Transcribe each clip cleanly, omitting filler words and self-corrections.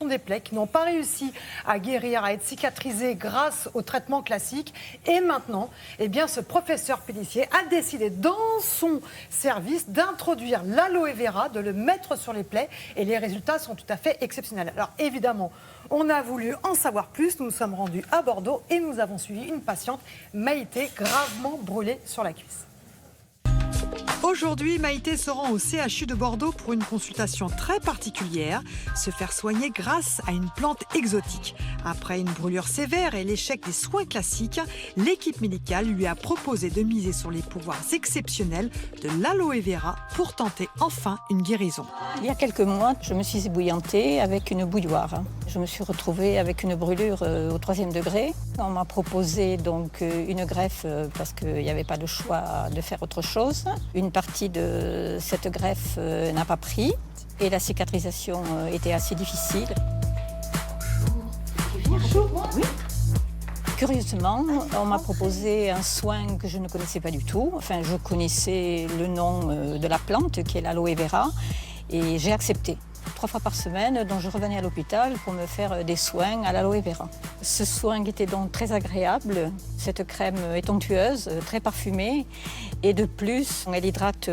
Des plaies qui n'ont pas réussi à guérir, à être cicatrisés grâce au traitement classique. Et maintenant, eh bien, ce professeur Pélissier a décidé dans son service d'introduire l'aloe vera, de le mettre sur les plaies. Et les résultats sont tout à fait exceptionnels. Alors évidemment, on a voulu en savoir plus. Nous nous sommes rendus à Bordeaux et nous avons suivi une patiente, Maïté, gravement brûlée sur la cuisse. Aujourd'hui, Maïté se rend au CHU de Bordeaux pour une consultation très particulière, se faire soigner grâce à une plante exotique. Après une brûlure sévère et l'échec des soins classiques, l'équipe médicale lui a proposé de miser sur les pouvoirs exceptionnels de l'aloe vera pour tenter enfin une guérison. Il y a quelques mois, je me suis ébouillantée avec une bouilloire. Je me suis retrouvée avec une brûlure au 3e degré. On m'a proposé donc une greffe parce qu'il n'y avait pas de choix de faire autre chose. Une partie de cette greffe n'a pas pris et la cicatrisation était assez difficile. Bonjour. Oui. Curieusement, on m'a proposé un soin que je ne connaissais pas du tout. Enfin, je connaissais le nom de la plante qui est l'aloe vera et j'ai accepté. 3 fois par semaine, donc je revenais à l'hôpital pour me faire des soins à l'aloe vera. Ce soin était donc très agréable. Cette crème est onctueuse, très parfumée et de plus, elle hydrate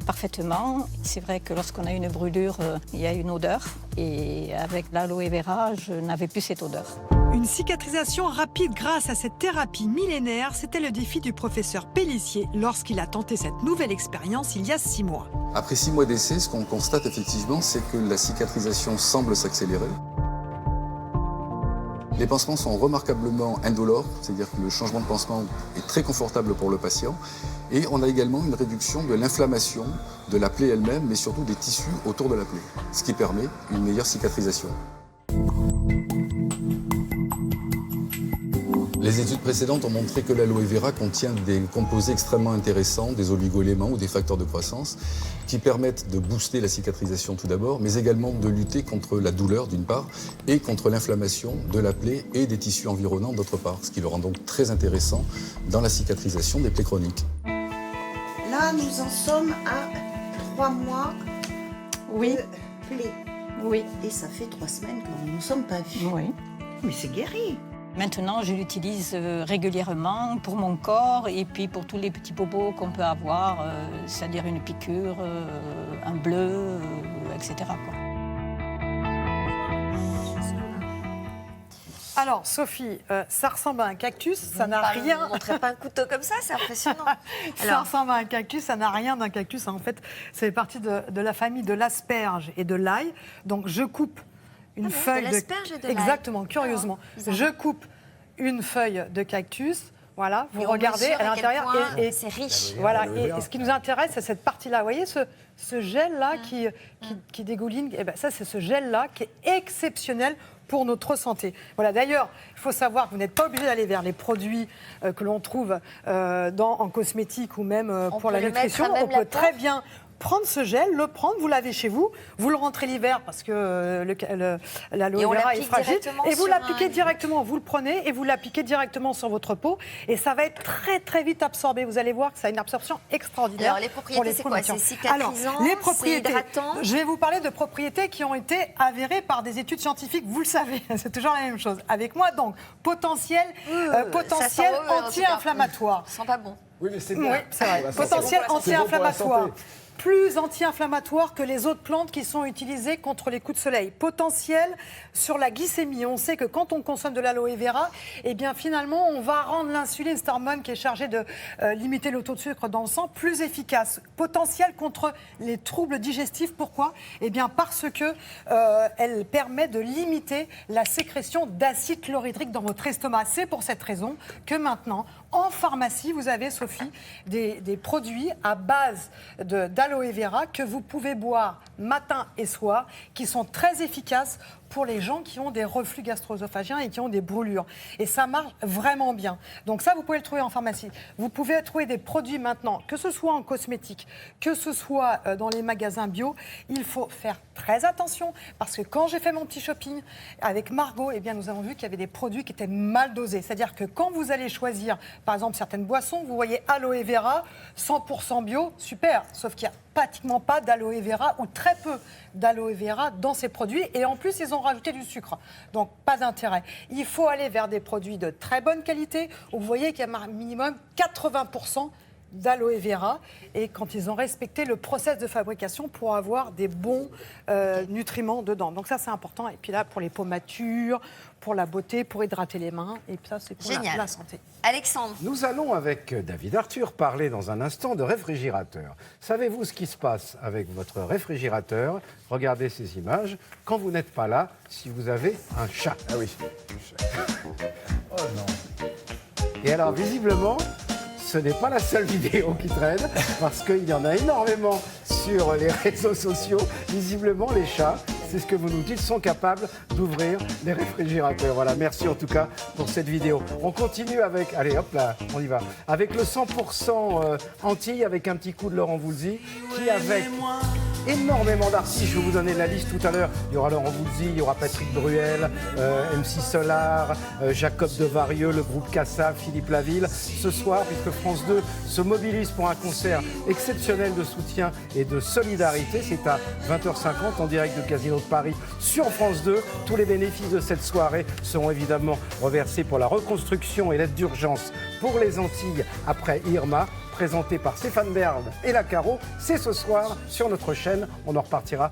parfaitement. C'est vrai que lorsqu'on a une brûlure, il y a une odeur et avec l'aloe vera, je n'avais plus cette odeur. Une cicatrisation rapide grâce à cette thérapie millénaire, c'était le défi du professeur Pélissier lorsqu'il a tenté cette nouvelle expérience il y a 6 mois. Après 6 mois d'essai, ce qu'on constate effectivement, c'est que la cicatrisation semble s'accélérer. Les pansements sont remarquablement indolores, c'est-à-dire que le changement de pansement est très confortable pour le patient. Et on a également une réduction de l'inflammation de la plaie elle-même, mais surtout des tissus autour de la plaie, ce qui permet une meilleure cicatrisation. Les études précédentes ont montré que l'aloe vera contient des composés extrêmement intéressants, des oligo-éléments ou des facteurs de croissance, qui permettent de booster la cicatrisation tout d'abord, mais également de lutter contre la douleur d'une part, et contre l'inflammation de la plaie et des tissus environnants d'autre part, ce qui le rend donc très intéressant dans la cicatrisation des plaies chroniques. Là, nous en sommes à 3 mois Oui. de plaie. Oui. Et ça fait 3 semaines que nous ne nous sommes pas vus. Oui. Mais c'est guéri. Maintenant, je l'utilise régulièrement pour mon corps et puis pour tous les petits bobos qu'on peut avoir, c'est-à-dire une piqûre, un bleu, etc. quoi. Alors, Sophie, ça ressemble à un cactus, ça n'a rien... Vous ne montrez pas un couteau comme ça, c'est impressionnant. Ça ressemble à un cactus, ça n'a rien d'un cactus. En fait, ça fait partie de la famille de l'asperge et de l'ail. Donc, je coupe une feuille de l'asperge et de l'ail. Exactement, curieusement. Je coupe une feuille de cactus. Voilà, vous Et on regardez mesure à l'intérieur et c'est riche. Voilà, et ce qui nous intéresse, c'est cette partie-là. Vous voyez ce gel-là qui dégouline, eh ben, ça, c'est ce gel-là qui est exceptionnel pour notre santé. Voilà, d'ailleurs, il faut savoir que vous n'êtes pas obligé d'aller vers les produits que l'on trouve en cosmétique ou même pour la nutrition. On peut très bien prendre ce gel, le prendre, vous l'avez chez vous, vous le rentrez l'hiver parce que l'aloe vera est fragile, et vous l'appliquez directement, vous le prenez et vous l'appliquez directement sur votre peau et ça va être très très vite absorbé. Vous allez voir que ça a une absorption extraordinaire. Alors les propriétés, c'est quoi? C'est cicatrisant, c'est hydratant? Je vais vous parler de propriétés qui ont été avérées par des études scientifiques, vous le savez, c'est toujours la même chose. Avec moi donc, potentiel anti-inflammatoire. Ça sent pas bon. Oui, mais c'est bien. Oui, c'est vrai. Potentiel anti-inflammatoire. Plus anti-inflammatoire que les autres plantes qui sont utilisées contre les coups de soleil. Potentiel sur la glycémie. On sait que quand on consomme de l'aloe vera, eh bien finalement, on va rendre l'insuline, cette hormone qui est chargée de limiter le taux de sucre dans le sang, plus efficace. Potentiel contre les troubles digestifs. Pourquoi? Eh bien parce que elle permet de limiter la sécrétion d'acide chlorhydrique dans votre estomac. C'est pour cette raison que maintenant, en pharmacie, vous avez, Sophie, des produits à base d'aloe vera que vous pouvez boire matin et soir, qui sont très efficaces pour les gens qui ont des reflux gastro-œsophagiens et qui ont des brûlures. Et ça marche vraiment bien. Donc ça, vous pouvez le trouver en pharmacie. Vous pouvez trouver des produits maintenant, que ce soit en cosmétique, que ce soit dans les magasins bio. Il faut faire très attention parce que quand j'ai fait mon petit shopping avec Margot, eh bien, nous avons vu qu'il y avait des produits qui étaient mal dosés. C'est-à-dire que quand vous allez choisir, par exemple certaines boissons. Vous voyez aloe vera, 100% bio, super. Sauf qu'il n'y a pratiquement pas d'aloe vera ou très peu d'aloe vera dans ces produits. Et en plus, ils ont rajouté du sucre. Donc, pas d'intérêt. Il faut aller vers des produits de très bonne qualité où vous voyez qu'il y a un minimum 80% d'aloe vera et quand ils ont respecté le process de fabrication pour avoir des bons nutriments dedans. Donc ça, c'est important. Et puis là, pour les peaux matures, pour la beauté, pour hydrater les mains. Et puis ça, c'est pour la santé. Alexandre. Nous allons, avec David Arthur, parler dans un instant de réfrigérateur. Savez-vous ce qui se passe avec votre réfrigérateur? Regardez ces images. Quand vous n'êtes pas là, si vous avez un chat. Ah oui. Oh non. Et alors, visiblement, ce n'est pas la seule vidéo qui traîne, parce qu'il y en a énormément sur les réseaux sociaux. Visiblement, les chats, c'est ce que vous nous dites, sont capables d'ouvrir les réfrigérateurs. Voilà, merci en tout cas pour cette vidéo. On continue avec, allez hop là, on y va, avec le 100% Antilles, avec un petit coup de Laurent Voulzy, qui avec énormément d'artistes, je vais vous donner la liste tout à l'heure. Il y aura Laurent Voulzy, il y aura Patrick Bruel, MC Solar, Jacob Devarieux, le groupe Cassa, Philippe Laville. Ce soir, puisque France 2 se mobilise pour un concert exceptionnel de soutien et de solidarité, c'est à 20h50 en direct de Casino de Paris sur France 2. Tous les bénéfices de cette soirée seront évidemment reversés pour la reconstruction et l'aide d'urgence pour les Antilles après Irma. Présenté par Stéphane Bern et La Caro, c'est ce soir sur notre chaîne. On en repartira.